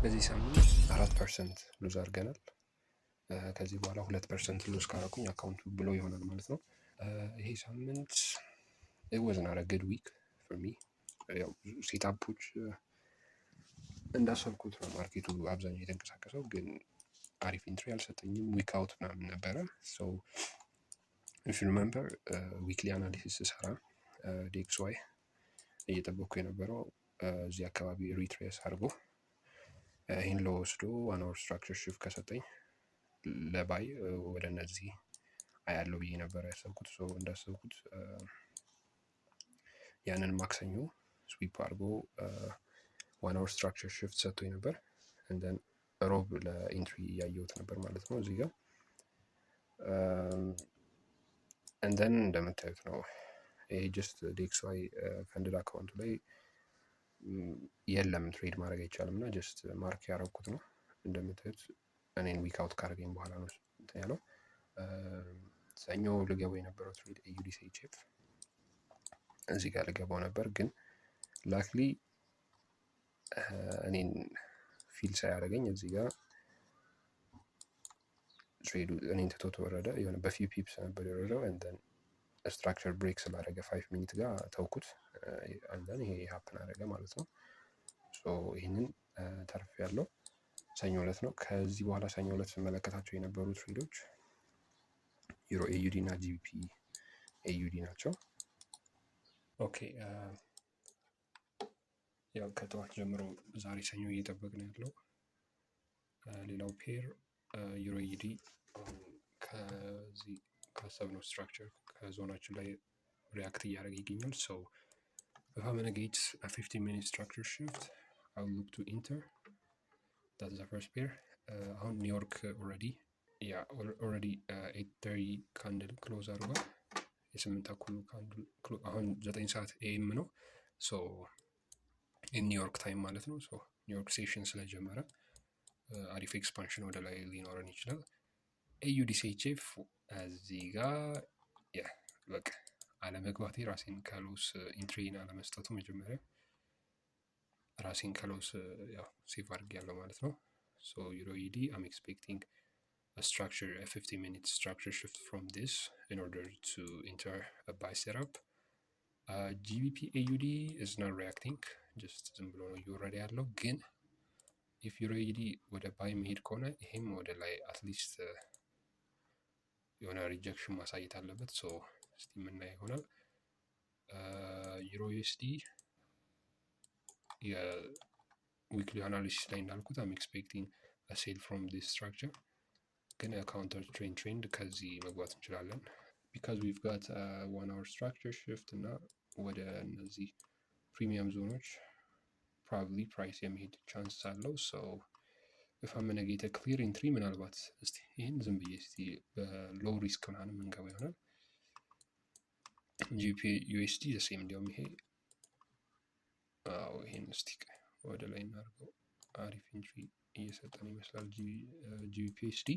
በዚህ ሳምንት 4% ሉዝ አድርገናል። ከዚህ በኋላ 2% ሉዝ ካረኩኝ አካውንቱ ብሎ ይሆናል ማለት ነው። ይሄ ሳምንት it was not a good week for me። ያው ሴታፖች እንዳሰብኩት ነው ማርኬቱ አብዛኛው የተንቀሳቀሰው፣ ግን አሪፍ ኢንትሪ አልሰጠኝም። ዊክ አውት ምናምን ነበረ። ሶ if you remember ዊክሊ አናሊሲስ ስሰራ ዲኤክስዋይ እየጠበቅኩ የነበረው እዚህ አካባቢ ሪትሬስ አድርጎ ይህን ለወስዶ ዋን አወር ስትራክቸር ሽፍት ከሰጠኝ ለባይ ወደ እነዚህ አያለው ብዬ ነበር ያሰብኩት። እንዳሰብኩት ያንን ማክሰኞ ስዊፕ አድርጎ ዋን አወር ስትራክቸር ሽፍት ሰጥቶኝ ነበር። እንደን ሮብ ለኢንትሪ እያየሁት ነበር ማለት ነው እዚህ ጋር። እንደን እንደምታዩት ነው ይሄ ጀስት ዲኤክስዋይ ፈንድድ አካውንቱ ላይ የለም፣ ትሬድ ማድረግ አይቻልም እና ጀስት ማርክ ያደረኩት ነው። እንደምታዩት እኔን ዊክ አውት ካደረገኝ በኋላ ነው እንትን ያለው። ሰኞ ልገባው የነበረው ትሬድ ኤዩዲሲኤችኤፍ እዚህ ጋር ልገባው ነበር፣ ግን ላክሊ እኔን ፊል ሳያደርገኝ እዚህ ጋር ትሬዱ እኔን ትቶት ወረደ። የሆነ በፊው ፒፕስ ነበር የወረደው። እንደን ስትራክቸር ብሬክ ስላደረገ 5 ሚኒት ጋር ተውኩት። እንደን ይሄ ሀፕን አደረገ ማለት ነው። ሶ ይህንን ተርፍ ያለው ሰኞ ዕለት ነው። ከዚህ በኋላ ሰኞ ዕለት ስመለከታቸው የነበሩ ትሬዶች ዩሮ ኤዩዲ እና ጂቢፒ ኤዩዲ ናቸው። ኦኬ ያው ከጠዋት ጀምሮ ዛሬ ሰኞ እየጠበቅን ያለው ሌላው ፔር ዩሮ ኤዩዲ ከዚህ ካሰብነው ስትራክቸር ከዞናችን ላይ ሪያክት እያደረገ ይገኛል። ሶ if I'm gonna get a 15-minute structure shift, I'll look to enter. That's the first pair. አሁን ኒውዮርክ ኦልሬዲ 8:30 ካንድል ክሎዝ አድርጓል። የ8 ተኩሉ ካንድል አሁን 9 ሰዓት ኤኤም ነው። ሶ ኒውዮርክ ታይም ማለት ነው። ሶ ኒውዮርክ ሴሽን ስለጀመረ አሪፍ ኤክስፓንሽን ወደ ላይ ሊኖረን ይችላል። ኤዩዲሲኤችኤፍ እዚህ ጋር በቃ አለመግባቴ ራሴን ከሎስ ኢንትሪን አለመስጠቱ መጀመሪያ ራሴን ከሎስ ያው ሴቭ አድርጌያለሁ ማለት ነው። ሶ ዩሮ ኤዩዲ I'm expecting a structure, a 15-minute structure shift from this in order to enter a buy setup. GBP AUD is not reacting, just ዝም ብሎ ነው እየወረደ ያለው። ግን if ዩሮ ኤዩዲ ወደ ባይ መሄድ ከሆነ ይሄም ወደ ላይ አትሊስት የሆነ ሪጀክሽን ማሳየት አለበት። ሶ እስቲ የምናየው ይሆናል። ዩሮ ዩኤስዲ የዊክሊ አናሊሲስ ላይ እንዳልኩት I'm expecting a sale from this structure, ግን ካውንተር ትሬንድ ከዚህ መግባት እንችላለን because we've got a 1 hour structure shift እና ወደ እነዚህ ፕሪሚየም ዞኖች probably ፕራይስ የመሄድ ቻንስ አለው። ሶ if I'm gonna get a clear entry ምናልባት እስቲ ይሄን ዝም ብዬ እስቲ በሎው ሪስክ ምናምን የምንገባ ይሆናል። ጂፒ ዩኤስዲ ዘሴም እንዲያውም ይሄ ይሄን እስቲ ወደ ላይ እናድርገው። አሪፍ ኢንትሪ እየሰጠን ይመስላል ጂቢፒ ዩኤስዲ።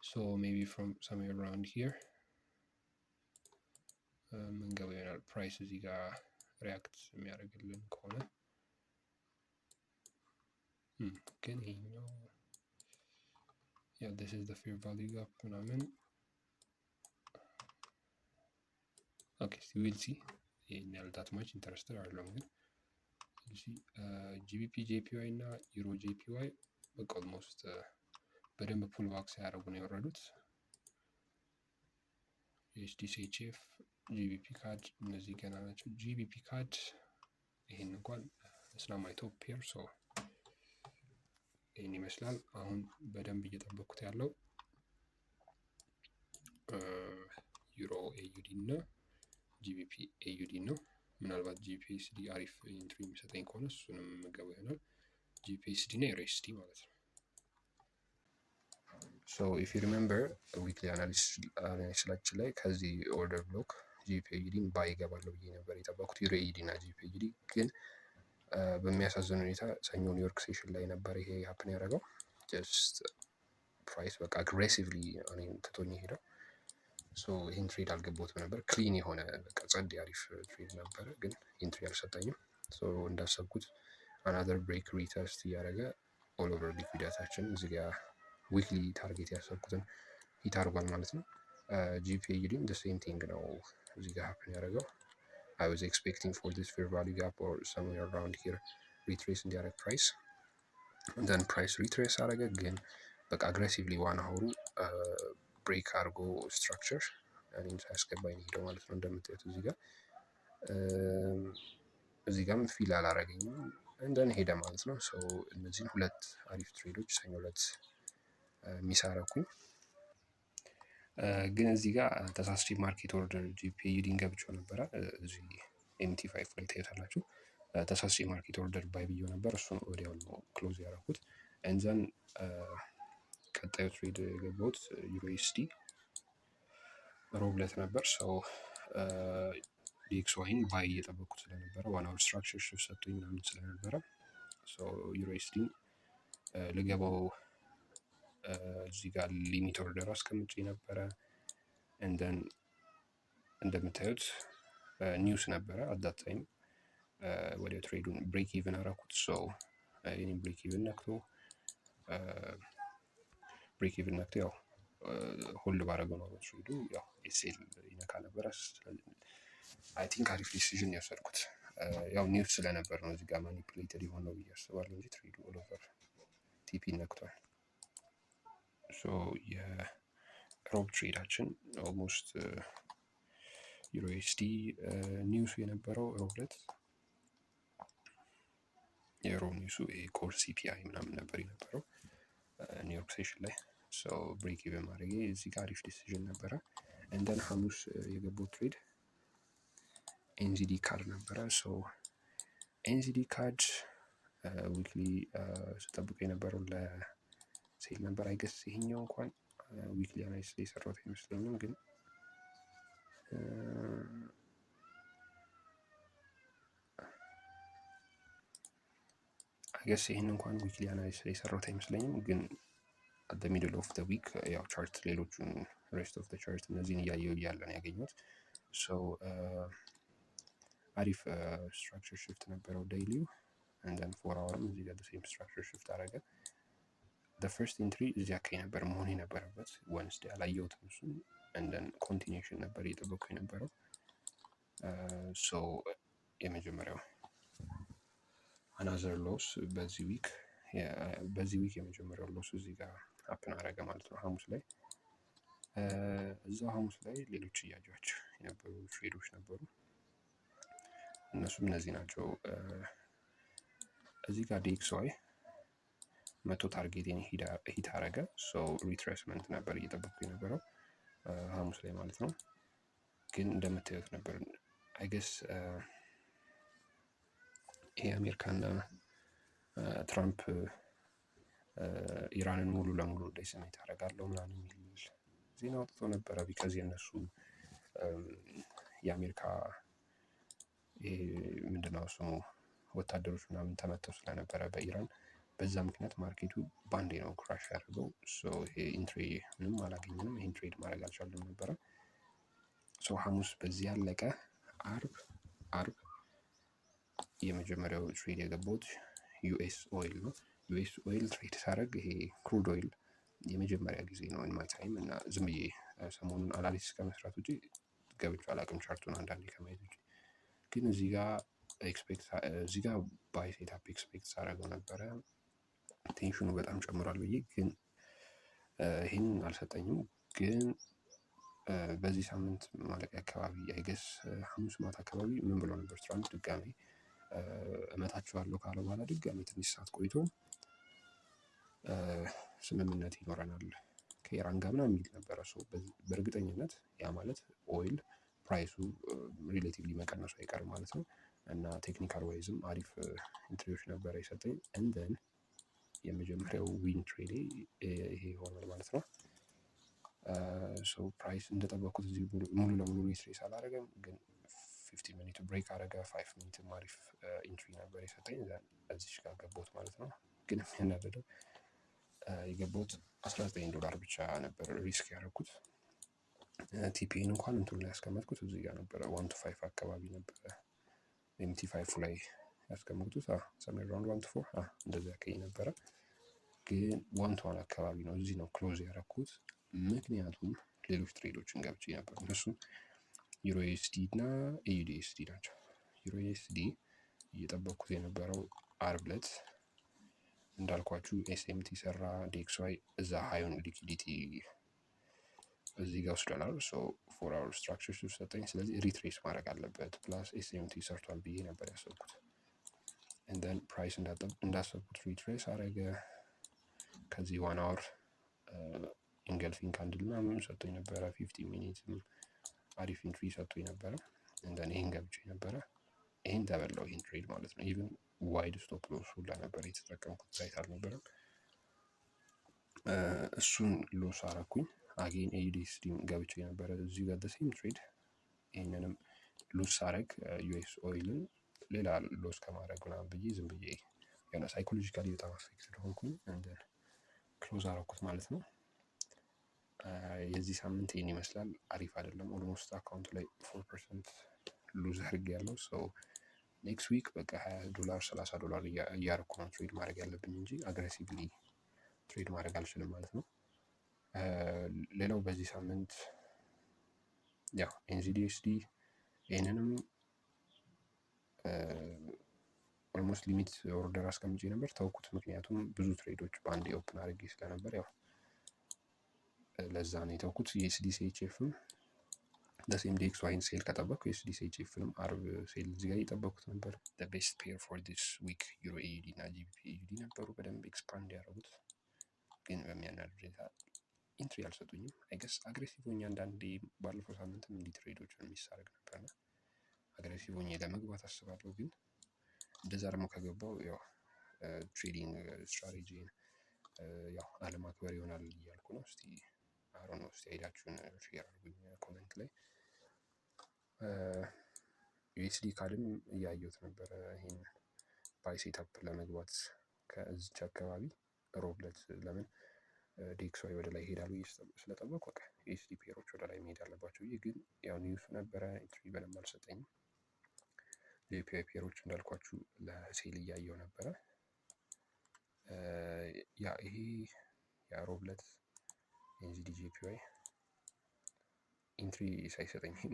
ሶ ሜቢ ፍሮም somewhere around here ምንገባ ይሆናል። ፕራይስ እዚህ ጋር ሪያክት የሚያደርግልን ከሆነ ግን ይሄኛው this is the fair value gap ምናምን ኦኬ we'll see። ይሄን ያህል that much interested አይደለም፣ ግን ጂቢፒ ጄፒዋይ እና ዩሮ ጄፒዋይ በቃ ኦልሞስት በደንብ ፑል ባክ ሳያደርጉ ነው የወረዱት። ኤችዲሲኤችኤፍ ጂቢፒ ካድ እነዚህ ገና ናቸው። ጂቢፒ ካድ ይሄን እንኳን ስናማይ ቶፕ ፔር። ሶ ይህን ይመስላል። አሁን በደንብ እየጠበቅኩት ያለው ዩሮ ኤዩዲ እና ጂቢፒ ኤዩዲ ነው። ምናልባት ጂፒኤስዲ አሪፍ ኢንትሪ የሚሰጠኝ ከሆነ እሱንም ገባ ይሆናል። ጂፒኤስዲ እና ዩኤስዲ ማለት ነው። ሶ ኢፍ ዩ ሪሜምበር ዊክሊ አናሊሲሳችን ላይ ከዚህ ኦርደር ብሎክ ጂፒ ኤዩዲን ባይ ይገባለሁ ብዬ ነበር የጠበኩት። ዩሮ ኤዩዲ እና ጂፒ ኤዩዲ ግን በሚያሳዝን ሁኔታ ሰኞ ኒውዮርክ ሴሽን ላይ ነበር ይሄ ሀፕን ያደረገው። ጀስት ፕራይስ በቃ አግሬሲቭሊ እኔን ትቶኝ ሄደው። ሶ ይህን ትሬድ አልገባሁትም ነበር። ክሊን የሆነ በቃ ጸድ አሪፍ ትሬድ ነበረ፣ ግን ኢንትሪ አልሰጠኝም። ሶ እንዳሰብኩት አናዘር ብሬክ ሪተስት እያደረገ ኦል ኦቨር ሊኩዊዲቲያችን እዚህ ጋር ዊክሊ ታርጌት ያሰብኩትን ሂት አድርጓል ማለት ነው። ጂፒዩዲም the same thing ነው እዚህ ጋር ሀፕን ያደረገው። I was expecting for this fair value gap or somewhere around here retrace እንዲያደርግ ፕራይስ then ፕራይስ ሪትሬስ አደረገ። ግን በቃ አግሬሲቭሊ ዋን አወሩ ብሬክ አድርጎ ስትራክቸር እኔም ሳያስገባኝ ሄደው ማለት ነው። እንደምታዩት እዚህ ጋርም ፊል አላረገኝም እንደን ሄደ ማለት ነው። እነዚህን ሁለት አሪፍ ትሬዶች ሰኞ ዕለት ሚስ አደረኩኝ። ግን እዚህ ጋር ተሳስቼ ማርኬት ኦርደር ጂፒዩዲን ገብቼው ነበረ። እዚህ MT5 ላይ ታዩታላችሁ። ተሳስቼ ማርኬት ኦርደር ባይ ብዬው ነበር። እሱን ወዲያው ነው ክሎዝ ያደረኩት። እንዘን ቀጣዩ ትሬድ የገባሁት ዩኤስዲ ሮብ ዕለት ነበር። ዲኤክስዋይን ባይ እየጠበቅኩት ስለነበረ ዋን አወር ስትራክቸር ሽፍት ሰጥቶኝ ምናምን ስለነበረ ዩኤስዲን ልገባው እዚህ ጋር ሊሚት ኦርደር አስቀምጬ ነበረ። እንደን እንደምታዩት ኒውስ ነበረ አዳት ታይም ወደ ትሬዱን ብሬክ ኢቨን አደረኩት። የኔም ብሬክ ኢቨን ነክቶ ያው ሆልድ ባደረገው ነው ትሬዱ ያው ኤስኤል ይነካ ነበረ። አይ ቲንክ አሪፍ ዲሲዥን የወሰድኩት ያው ኒውስ ስለነበር ነው። እዚህ ጋር ማኒፕሌትድ የሆነው ብዬ አስባለሁ እንጂ ትሬዱ ኦል ኦቨር ቲፒ ነክቷል። የሮብ ትሬዳችን ኦልሞስት ዩኤስዲ ኒውሱ የነበረው ሮብ ዕለት የሮብ ኒውሱ ኮር ሲፒአይ ምናምን ነበር የነበረው ኒውዮርክ ሴሽን ላይ ብሬክ ኢቨን ማድረጌ እዚህ ጋር አሪፍ ዲሲዥን ነበረ። እንደን ሐሙስ የገባው ትሬድ ኤንዚዲ ካርድ ነበረ። ኤንዚዲ ካርድ ዊክሊ ስጠብቀው የነበረው ለሴል ነበር። አይገስ ይሄኛው እንኳን ዊክሊ አናሊሲስ ላይ የሰራሁት አይመስለኝም። ግን አይገስ ይሄን እንኳን ዊክሊ አናሊሲስ ላይ የሰራሁት አይመስለኝም። ግን አት ዘ ሚድል ኦፍ ዘ ዊክ ያው ቻርት ሌሎቹን ሬስት ኦፍ ዘ ቻርት እነዚህን እያየው እያለ ነው ያገኘሁት። አሪፍ ስትራክቸር ሽፍት ነበረው ዴይሊው እንደን ፎር አወርም እዚህ ጋር ሴም ስትራክቸር ሽፍት አደረገ። ፈርስት ኢንትሪ እዚህ አካባቢ ነበር መሆን የነበረበት። ወንስዴ አላየሁትም እሱን። እንደን ኮንቲኒዌሽን ነበር እየጠበኩ የነበረው። የመጀመሪያው አናዘር ሎስ በዚህ ዊክ የመጀመሪያው ሎስ እዚህ ጋር ሀፕን አደረገ ማለት ነው ሐሙስ ላይ። እዛው ሐሙስ ላይ ሌሎች እያጇቸው የነበሩ ትሬዶች ነበሩ። እነሱም እነዚህ ናቸው። እዚህ ጋር ዲኤክስዋይ መቶ ታርጌቴን ሂት አረገ። ሪትሬስመንት ነበር እየጠበቅኩ የነበረው ሐሙስ ላይ ማለት ነው። ግን እንደምታዩት ነበር አይገስ ይሄ አሜሪካና ትራምፕ ኢራንን ሙሉ ለሙሉ ዴሲሜት አደርጋለሁ ምናምን የሚል ዜና ወጥቶ ነበረ። ቢካዝ የነሱ የአሜሪካ ይሄ ምንድነው ስሙ ወታደሮች ምናምን ተመተው ስለነበረ በኢራን በዛ ምክንያት ማርኬቱ ባንዴ ነው ክራሽ ያደርገው። ይሄ ኢንትሪ ምንም አላገኘንም። ይሄን ትሬድ ማድረግ አልቻለም ነበረ። ሐሙስ በዚህ ያለቀ። አርብ የመጀመሪያው ትሬድ የገባሁት ዩኤስ ኦይል ነው። ዩኤስ ኦይል ትሬድ ሳደርግ ይሄ ክሩድ ኦይል የመጀመሪያ ጊዜ ነው ኢን ማይ ታይም እና ዝም ብዬ ሰሞኑን አናሊሲስ ከመስራት ውጪ ገብቼ አላውቅም ቻርቱን አንዳንዴ ከማየት ውጪ። ግን እዚህ ጋር ባይ ሴታፕ ኤክስፔክት ሳደርገው ነበረ። ቴንሽኑ በጣም ጨምሯል ብዬ ግን ይህን አልሰጠኝም። ግን በዚህ ሳምንት ማለቂያ አካባቢ አይገስ ሐሙስ ማታ አካባቢ ምን ብሎ ነበር ትራምፕ ድጋሜ እመታችኋለሁ ካለ በኋላ ድጋሜ ትንሽ ሰዓት ቆይቶ ስምምነት ይኖረናል ከኢራን ጋር ምናምን የሚል ነበረ። በእርግጠኝነት ያ ማለት ኦይል ፕራይሱ ሪሌቲቭሊ መቀነሱ አይቀርም ማለት ነው። እና ቴክኒካል ዋይዝም አሪፍ ኢንትሪዎች ነበረ የሰጠኝ። እንደን የመጀመሪያው ዊን ትሬዴ ይሄ ይሆናል ማለት ነው። ፕራይስ እንደጠበቅኩት እዚህ ሙሉ ለሙሉ ሪትሬስ አላደረገም። ግን 15 ሚኒት ብሬክ አደረገ። 5 ሚኒትም አሪፍ ኢንትሪ ነበር የሰጠኝ። እዚች ጋር ገባሁት ማለት ነው። ግን የሚያናደደው የገባሁት $19 ብቻ ነበር ሪስክ ያደረኩት። ቲፒን እንኳን እንትኑ ላይ ያስቀመጥኩት እዚህ ጋር ነበረ 1 to 5 አካባቢ ነበረ። MT5 ላይ ያስቀምጡት ሰሜን ራውንድ 1 to 4 እንደዛ ያቀኝ ነበረ። ግን 1 to 1 አካባቢ ነው እዚህ ነው ክሎዝ ያደረኩት። ምክንያቱም ሌሎች ትሬዶችን ገብቼ ነበር። እነሱም ዩሮ ዩኤስዲ እና ኤዩዲ ዩኤስዲ ናቸው። ዩሮ ዩኤስዲ እየጠበቅኩት የነበረው አርብ ዕለት እንዳልኳችሁ ኤስኤምቲ ሰራ፣ ዲኤክስዋይ እዛ ሃዩን ሊኩዲቲ እዚህ ጋር ወስደናል። ሶ 4 hour ስትራክቸር ሰጠኝ። ስለዚህ ሪትሬስ ማድረግ አለበት ፕላስ ኤስኤምቲ ሰርቷል ብዬ ነበር ያሰብኩት። እንደን ፕራይስ እንዳሰብኩት ሪትሬስ አረገ። ከዚህ 1 hour ኢንገልፊንግ ካንድል ምናምን ሰጥቶኝ ነበረ። 50 ሚኒትም አሪፍ ኢንትሪ ሰጥቶኝ ነበረ። እንደን ይሄን ገብቼ ነበረ። ይሄን ተበላው ይሄን ትሬድ ማለት ነው። ኢቭን ዋይድ ስቶፕ ሎስ ሁላ ነበር የተጠቀምኩት፣ ሳይት አልነበረም። እሱን ሎስ አረኩኝ። አጌን ኤዩዲኤስዲ ገብቼ ነበረ እዚሁ ጋር ሴም ትሬድ። ይህንንም ሎስ ሳረግ ዩኤስ ኦይልን ሌላ ሎስ ከማድረግ ምናምን ብዬ ዝም ብዬ የሆነ ሳይኮሎጂካሊ በጣም አፌክትድ ሆንኩኝ። እንደን ክሎዝ አረኩት ማለት ነው። የዚህ ሳምንት ይህን ይመስላል። አሪፍ አይደለም። ኦልሞስት አካውንቱ ላይ 4% ሉዝ አድርግ ያለው ሰው ኔክስት ዊክ በቃ $20 $30 እያረኩ ነው ትሬድ ማድረግ ያለብኝ እንጂ አግሬሲቭሊ ትሬድ ማድረግ አልችልም ማለት ነው። ሌላው በዚህ ሳምንት ያው ኤንዚዲኤስዲ ይህንንም ኦልሞስት ሊሚት ኦርደር አስቀምጬ ነበር ተውኩት። ምክንያቱም ብዙ ትሬዶች በአንድ ኦፕን አድርጌ ስለነበር ያው ለዛ ነው የተውኩት። የኤስዲ ሲኤችኤፍም ለሴም ዴክስ ዋይን ሴል ከጠበቅኩ የኤስዲ ሲኤችኤፍንም አርብ ሴል እዚህ ጋር እየጠበቅኩት ነበር። ቤስት ፔር ፎር ዲስ ዊክ ዩሮ ኤዩዲ እና ጂቢፒ ኤዩዲ ነበሩ በደንብ ኤክስፓንድ ያደረጉት። ግን በሚያናድድ ሁኔታ ኢንትሪ አልሰጡኝም። አይገስ አግሬሲቭ ሆኜ አንዳንዴ ባለፈው ሳምንትም እንዲህ ትሬዶችን የሚሳረግ ነበርና አግሬሲቭ ሆኜ ለመግባት አስባለሁ። ግን እንደዛ ደግሞ ከገባው ያው ትሬዲንግ ስትራቴጂ ያው አለማክበር ይሆናል እያልኩ ነው። እስቲ አሮ ነው እስቲ ሄዳችሁን ሼር አድርጉኝ ኮሜንት ላይ። ዩኤስዲ ካድም እያየሁት ነበረ ይሄን ባይ ሴታፕ ለመግባት ከዚች አካባቢ ሮብለት ለምን ዲኤክስዋይ ወደ ላይ ይሄዳሉ ስለጠበቁ በቃ ዩኤስዲ ፔሮች ወደ ላይ መሄድ አለባቸው። ይህ ግን ያው ኒውሱ ነበረ ኢንትሪ በደንብ አልሰጠኝም። የፒአይ ፔሮች እንዳልኳችሁ ለሴል እያየው ነበረ። ያ ይሄ የሮብለት ኤንዚዲ ጂፒዋይ ኢንትሪ ሳይሰጠኝም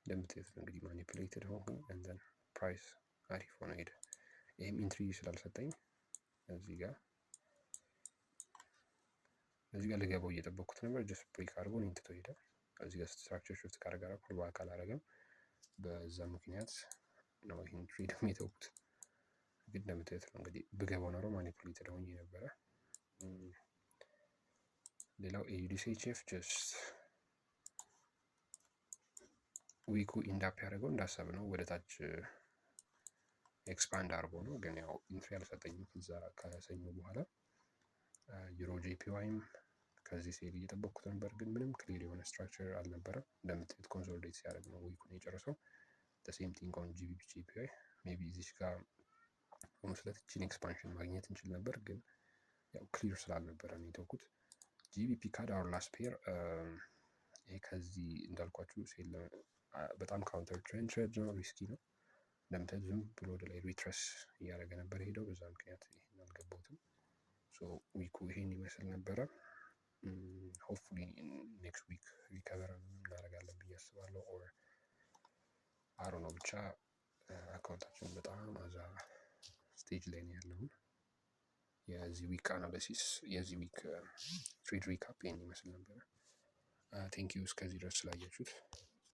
እንደምትሄድ እንግዲህ ማኒፕሌትድ ሆንኩኝ። እንደን ፕራይስ አሪፍ ሆነ ሄደ። ይህም ኢንትሪ ስላልሰጠኝ እዚህ ጋር ልገባው እየጠበቅኩት ነበር። ጀስት ብሬክ አድርጎ እኔን ትቶ ሄደ። እዚህ ጋር ስትራክቸር ሽፍት ካደረገ ፑልባክ አላደረገም። በዛ ምክንያት ነው ይህን ትሬድም የተውኩት። ግን እንደምታዩት ነው እንግዲህ ብገባው ኖሮ ማኒፕሌትድ ሆኜ ነበረ። ሌላው ኤዩዲሲኤችኤፍ ጀስት ዊኩ ኢንዳፕ ያደረገው እንዳሰብነው ወደ ታች ኤክስፓንድ አድርጎ ነው። ግን ያው ኢንትሪ አልሰጠኝም ከዛ ከሰኞ በኋላ። ዩሮ ጂፒዋይም ከዚህ ሴል እየጠበቅኩት ነበር፣ ግን ምንም ክሊር የሆነ ስትራክቸር አልነበረም። እንደምታዩት ኮንሶሊዴት ሲያደርግ ነው ዊኩን የጨረሰው። ሴም ቲንግ ኦን ጂቢፒ ጂፒዋይ ሜቢ እዚች ጋር በመስለት እችን ኤክስፓንሽን ማግኘት እንችል ነበር፣ ግን ያው ክሊር ስላልነበረ ነው የተውኩት። ጂቢፒ ካድ አወር ላስት ፔር ይሄ ከዚህ እንዳልኳችሁ ሴል በጣም ካውንተር ትሬንድ ነው፣ ሪስኪ ነው። እንደምታዩት ዝም ብሎ ወደ ላይ ሪትረስ እያደረገ ነበር ሄደው። በዛ ምክንያት ይሄን አልገባሁትም። ሶ ዊኩ ይሄን ይመስል ነበረ። ሆፕፉሊ ኔክስት ዊክ ሪከቨር እናደርጋለን ብዬ አስባለሁ። ኦር አሮ ነው ብቻ አካውንታችን በጣም አዛ ስቴጅ ላይ ነው ያለውን። የዚህ ዊክ አናሊሲስ የዚህ ዊክ ትሬድ ሪካፕ ይሄን ይመስል ነበረ። ቴንክ ዩ እስከዚህ ድረስ ስላያችሁት።